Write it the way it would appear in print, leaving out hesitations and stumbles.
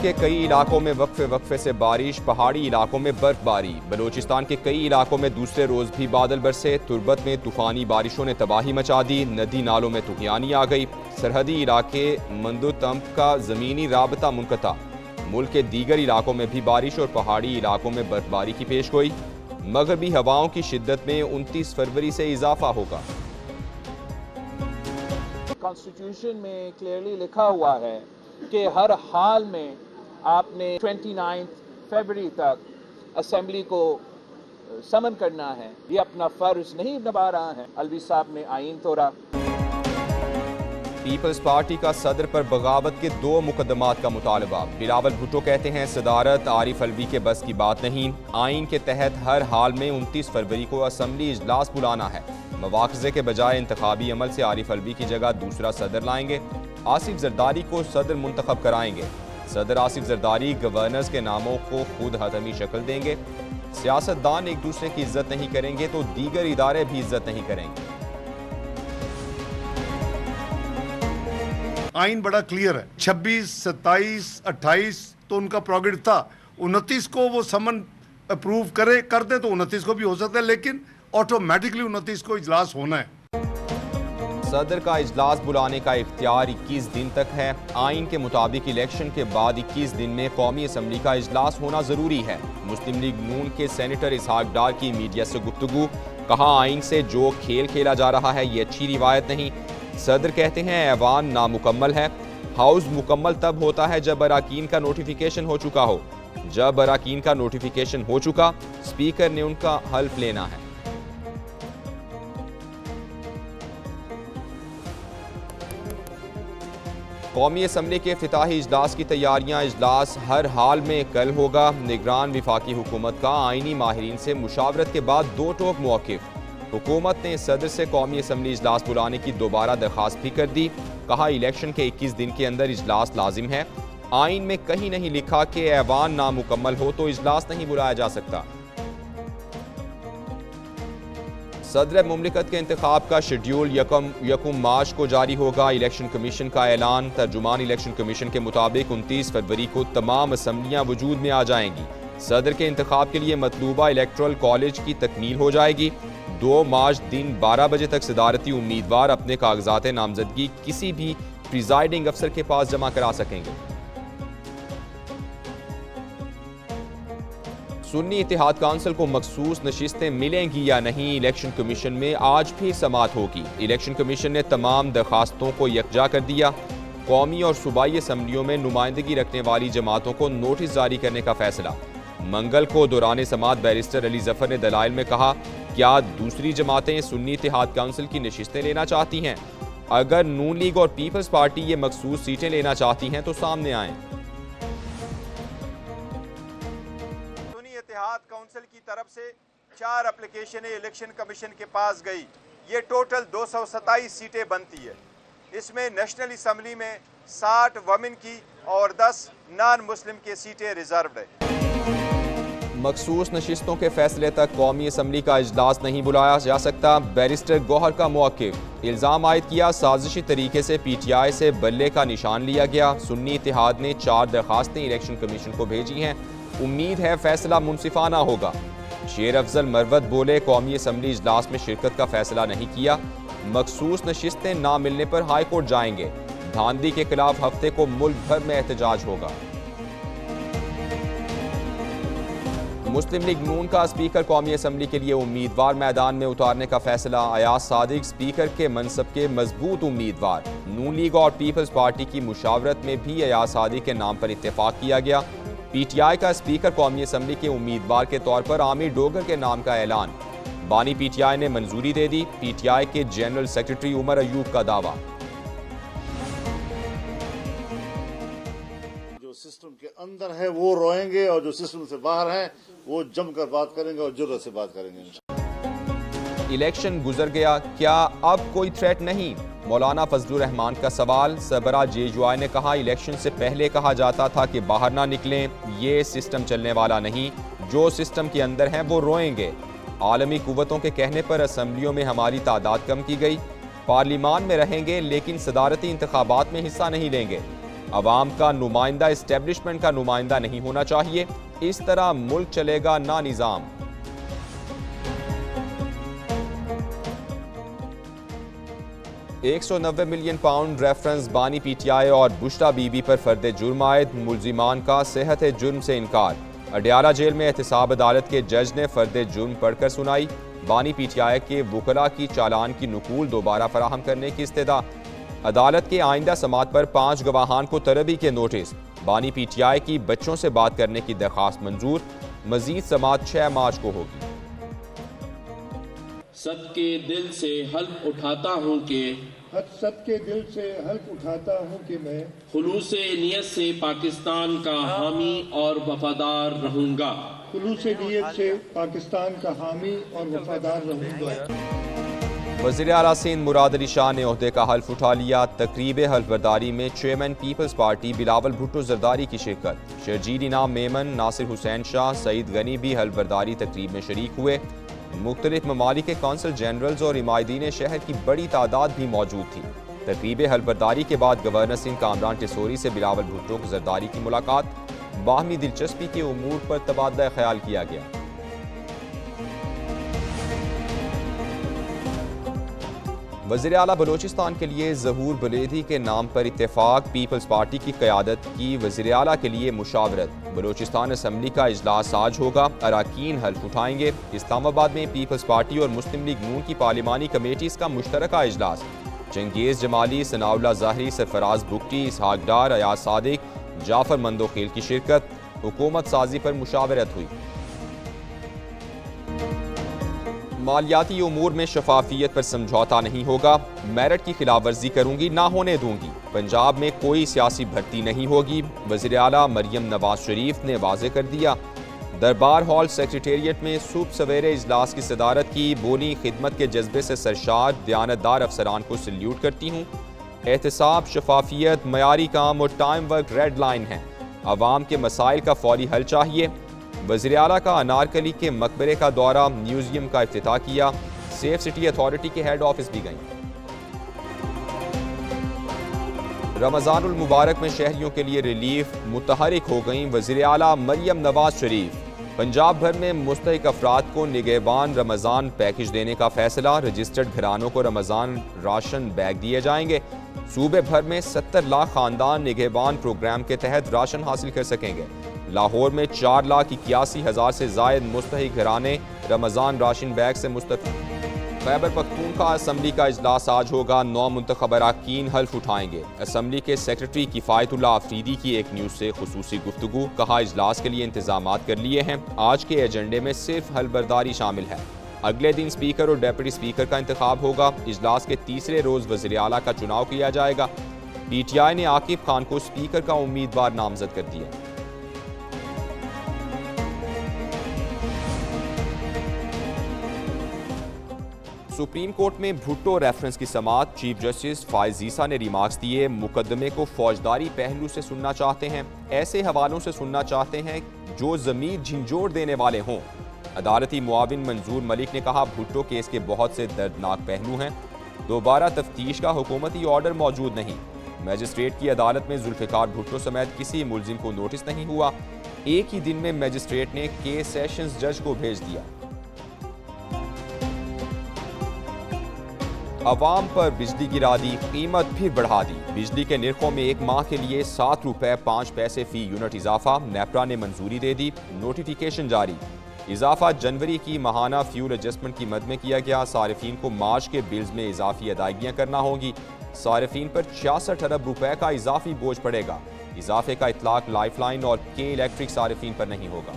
के कई इलाकों में वक्फे से बारिश, पहाड़ी इलाकों में बर्फबारी। बलूचिस्तान के कई इलाकों में दूसरे रोज भी बादल बरसे। तुर्बत में तूफानी बारिशों ने तबाही मचा दी। नदी नालों में तुगयानी आ गई। सरहदी इलाके मंदोतम्प का ज़मीनी राबता मुनक़ता। मुल्क के दीगर इलाकों में भी बारिश और पहाड़ी इलाकों में बर्फबारी की पेशगोई। मगरबी हवाओं की शिद्दत में 29 फरवरी से इजाफा होगा। कॉन्स्टिट्यूशन में क्लियरली लिखा हुआ है कि हर हाल में आपने 29 फरवरी तक असेंबली को समन करना है। ये अपना फर्ज नहीं निभा रहा है। अलवी साहब ने आईन तोड़ा। पीपल्स पार्टी का सदर पर बगावत के 2 मुकदमात का मुतालबा। बिलावल भुट्टो कहते हैं सदारत आरिफ अलवी के बस की बात नहीं। आइन के तहत हर हाल में 29 फरवरी को असम्बली इजलास बुलाना है। मवाख़ज़े के बजाय इंतखाबी अमल से आरिफ अलवी की जगह दूसरा सदर लाएंगे। आसिफ जरदारी को सदर मुंतखब कराएंगे। सदर आसिफ जरदारी गवर्नर्स के नामों को खुद हतमी शक्ल देंगे। सियासतदान एक दूसरे की इज्जत नहीं करेंगे तो दीगर इदारे भी इज्जत नहीं करेंगे। आइन बड़ा क्लियर है। 26, 27, 28 तो उनका प्रोग्रेड था। 29 को वो समन अप्रूव कर दे तो 29 को भी हो सकता है, लेकिन ऑटोमेटिकली 29 को इजलास होना है। सदर का इजलास बुलाने का इख्तियार 21 दिन तक है। आइन के मुताबिक इलेक्शन के बाद 21 दिन में कौमी असम्बली का इजलास होना जरूरी है। मुस्लिम लीग नून के सेनेटर इसहाक डार की मीडिया से गुफ्तगू। कहा आइन से जो खेल खेला जा रहा है ये अच्छी रिवायत नहीं। सदर कहते हैं ऐवान नामुकम्मल है। हाउस मुकम्मल तब होता है जब अराकीन का नोटिफिकेशन हो चुका हो। जब अराकीन का नोटिफिकेशन हो चुका, स्पीकर ने उनका हल्फ लेना है। कौमी असम्बली के इफ्तिताही इजलास की तैयारियां। इजलास हर हाल में कल होगा। निगरान विफाकी हुकूमत का आइनी माहिरीन से मुशावरत के बाद 2 टोक मौक़िफ़। हुकूमत ने सदर से कौमी असम्बली इजलास बुलाने की दोबारा दरख्वास्त भी कर दी। कहा इलेक्शन के 21 दिन के अंदर इजलास लाजिम है। आइन में कहीं नहीं लिखा कि ऐवान नामुकम्मल हो तो इजलास नहीं बुलाया जा सकता। सदर मुमलिकत के इंतखाब का शेड्यूल यकम मार्च को जारी होगा। इलेक्शन कमीशन का ऐलान। तर्जुमान इलेक्शन कमीशन के मुताबिक 29 फरवरी को तमाम असम्बलियाँ वजूद में आ जाएंगी। सदर के इंतखाब के लिए मतलूबा इलेक्ट्रल कॉलेज की तकमील हो जाएगी। 2 मार्च दिन 12 बजे तक सदारती उम्मीदवार अपने कागजात नामजदगी किसी भी प्रिजाइडिंग अफसर के पास जमा करा सकेंगे। सुन्नी इत्तेहाद काउंसिल को मखसूस नशिस्तें मिलेंगी या नहीं, इलेक्शन कमीशन में आज फिर समाअत होगी। इलेक्शन कमीशन ने तमाम दरखास्तों को यकजा कर दिया। कौमी और सूबाई असम्बलियों में नुमाइंदगी रखने वाली जमातों को नोटिस जारी करने का फैसला। मंगल को दौरान समाअत बैरिस्टर अली जफर ने दलाइल में कहा, क्या दूसरी जमातें सुन्नी इत्तेहाद काउंसिल की नशिस्तें लेना चाहती हैं? अगर नून लीग और पीपल्स पार्टी ये मखसूस सीटें लेना चाहती हैं तो सामने आएं। सुन्नी इत्तेहाद काउंसिल की तरफ से 4 एप्लीकेशन इलेक्शन कमीशन के पास गई। ये टोटल 227 सीटें बनती है। इसमें नेशनल असम्बली में 60 वमेन की और 10 नॉन मुस्लिम की सीटें रिजर्व है। मखसूस नशिस्तों के फैसले तक कौमी असम्बली का इजलास नहीं बुलाया जा सकता। बैरिस्टर गौहर का मौक़िफ़। इल्ज़ाम आयद किया साजिशी तरीके से PTI से बल्ले का निशान लिया गया। सुन्नी इत्तेहाद ने 4 दरखास्तें इलेक्शन कमीशन को भेजी हैं। उम्मीद है फैसला मुनसिफाना होगा। शेर अफजल मरवत बोले, कौमी असम्बली इजलास में शिरकत का फैसला नहीं किया। मखसूस नशिस्तें ना मिलने पर हाई कोर्ट जाएंगे। धांधली के खिलाफ हफ्ते को मुल्क भर में एहतजाज होगा। मुस्लिम लीग नून का स्पीकर कौमी असम्बली के लिए उम्मीदवार मैदान में उतारने का फैसला। अयाज सादिक स्पीकर के मनसब के मजबूत उम्मीदवार। नून लीग और पीपल्स पार्टी की मुशावरत में भी अयाज सादिक के नाम पर इत्तेफाक किया गया। PTI का स्पीकर कौमी असम्बली के उम्मीदवार के तौर पर आमिर डोगर के नाम का ऐलान। बानी PTI ने मंजूरी दे दी। PTI के जनरल सेक्रेटरी उमर अयूब का दावा। सिस्टम के अंदर है वो रोएंगे और जो सिस्टम से बाहर हैं वो जमकर बात करेंगे और जुर्रत से बात करेंगे। इलेक्शन गुजर गया, क्या अब कोई थ्रेट नहीं? मौलाना फजलुर रहमान का सवाल। सरबरा JUI ने कहा, इलेक्शन से पहले कहा जाता था कि बाहर ना निकलें, ये सिस्टम चलने वाला नहीं। जो सिस्टम के अंदर हैं वो रोएंगे। आलमी कुव्वतों के कहने पर असम्बलियों में हमारी तादाद कम की गई। पार्लिमान में रहेंगे लेकिन सदारती इंतखाबात में हिस्सा नहीं लेंगे। अवाम का नुमाइंदा इस्टेब्लिशमेंट का नुमाइंदा नहीं होना चाहिए, इस तरह मुल्क चलेगा ना निज़ाम। £190 मिलियन रेफरेंस बानी PTI और बुश्रा बीबी पर फर्द जुर्म आयद, मुलजिमान का सेहत जुर्म से इनकार। अडियाला जेल में एहतसाब अदालत के जज ने फर्द जुर्म पढ़कर सुनाई। बानी PTI के वकला की चालान की नकूल दोबारा फराहम करने की इस्तदा। अदालत के आइंदा समात पर 5 गवाहान को तरबी के नोटिस। बानी PTI की बच्चों से बात करने की दरख्वास्त मंजूर। मजीद समात 6 मार्च को होगी। सदके दिल से हल्फ उठाता हूँ कि मैं खुलूसे नियत से पाकिस्तान का हामी और वफादार रहूँगा। वज़ीर आला सिंध मुराद अली शाह ने ओहदे का हल्फ उठा लिया। तकरीब हल्फ बर्दारी में chairman Peoples Party Bilawal Bhutto Zardari की शिरकत। शरजील इनाम मेमन, नासिर हुसैन शाह, सईद गनी भी हल्फ बर्दारी तकरीब में शरीक हुए। मुख्तलिफ ममालिक के कौंसल जनरल्स और इमायदीन शहर की बड़ी तादाद भी मौजूद थी। तकरीब हल्फबर्दारी के बाद गवर्नर सिंह कामरान टिसोरी से बिलावल भुट्टो जरदारी की मुलाकात। बाहमी दिलचस्पी के उमूर पर तबादला ख्याल किया गया। वज़ीर आला बलोचिस्तान के लिए ज़हूर बलेदी के नाम पर इत्तेफाक। पीपल्स पार्टी की क़यादत की वज़ीर आला के लिए मुशावरत। बलोचिस्तान असम्बली का इजलास आज होगा, अराकीन हल्फ उठाएंगे। इस्लामाबाद में पीपल्स पार्टी और मुस्लिम लीग नून की पार्लिमानी कमेटीज़ का मुश्तरका इजलास। चंगेज़ जमाली, सनाउल्लाह ज़ाहरी, सरफराज बुगटी, इसहाक डार, अयाज सादिक, जाफर मंदोखेल की शिरकत। हुकूमत साजी पर मुशावरत हुई। मालियाती उमूर में शफाफियत पर समझौता नहीं होगा। मेरिट की खिलाफ वर्जी करूंगी, ना होने दूंगी। पंजाब में कोई सियासी भर्ती नहीं होगी। वज़ीर आला मरियम नवाज शरीफ ने वाज़े कर दिया। दरबार हॉल सेक्रेटेरिएट में सुबह सवेरे इजलास की सदारत की। बोली, खिदमत के जज्बे से सरशार दयानतदार अफसरान को सल्यूट करती हूँ। एहतसाब, शफाफियत, मयारी काम और टाइम वर्क रेड लाइन है। अवाम के मसाइल का फौरी हल चाहिए। वज़ीर आला का अनारकली के मकबरे का दौरा, म्यूजियम का इफ्तिताह किया। सेफ सिटी अथॉरिटी के हेड ऑफिस भी गई। रमज़ानुल मुबारक में शहरियों के लिए रिलीफ, मुतहरिक हो गई वज़ीर आला मरियम नवाज शरीफ। पंजाब भर में मुस्तहिक अफराद को निगहबान रमज़ान पैकेज देने का फैसला। रजिस्टर्ड घरानों को रमज़ान राशन बैग दिए जाएंगे। सूबे भर में 70 लाख खानदान निगहबान प्रोग्राम के तहत राशन हासिल कर सकेंगे। लाहौर में 4,81,000 से जायद मुस्तहिक घराने रमज़ान राशन बैग से मुस्तफ़ीद। खैबर पख्तूनख्वा असम्बली का इजलास आज होगा। 9 मुंतखब अरकान हल्फ उठाएंगे। असम्बली के सेक्रेटरी किफ़ायतुल्लाह अफरीदी की एक न्यूज़ से खुसूसी गुफ्तगू। कहा, इजलास के लिए इंतजामात कर लिए हैं। आज के एजेंडे में सिर्फ हल्फबर्दारी शामिल है। अगले दिन स्पीकर और डेप्यूटी स्पीकर का इंतखाब होगा। इजलास के तीसरे रोज़ वज़ीर आला का चुनाव किया जाएगा। PTI ने आकिब खान को स्पीकर का उम्मीदवार नामजद कर दिया। सुप्रीम कोर्ट में भुट्टो रेफरेंस की समाअत। चीफ जस्टिस फाइज ईसा ने रिमार्क्स दिए। मुकदमे को फौजदारी पहलू से सुनना चाहते हैं, ऐसे हवालों से सुनना चाहते हैं जो ज़मीर झंझोड़ देने वाले हों। अदालती मुआविन मंजूर मलिक ने कहा, भुट्टो केस के बहुत से दर्दनाक पहलू हैं। दोबारा तफ्तीश का हुकूमती ऑर्डर मौजूद नहीं। मजिस्ट्रेट की अदालत में जुल्फ़िकार भुट्टो समेत किसी मुलजिम को नोटिस नहीं हुआ। एक ही दिन में मजिस्ट्रेट ने केस सेशंस जज को भेज दिया। अवाम पर बिजली गिरा दी, कीमत फिर बढ़ा दी। बिजली के निर्खों में एक माह के लिए 7 रुपये 5 पैसे फी यूनिट इजाफा। नेपरा ने मंजूरी दे दी। नोटिफिकेशन जारी। इजाफा जनवरी की माहाना फ्यूल एडजस्टमेंट की मद में किया गया। सारिफीन को मार्च के बिल्स में इजाफी अदायगियाँ करना होगी। सारिफीन पर 66 अरब रुपए का इजाफी बोझ पड़ेगा। इजाफे का इतलाक लाइफलाइन और के इलेक्ट्रिक सारिफीन पर नहीं होगा।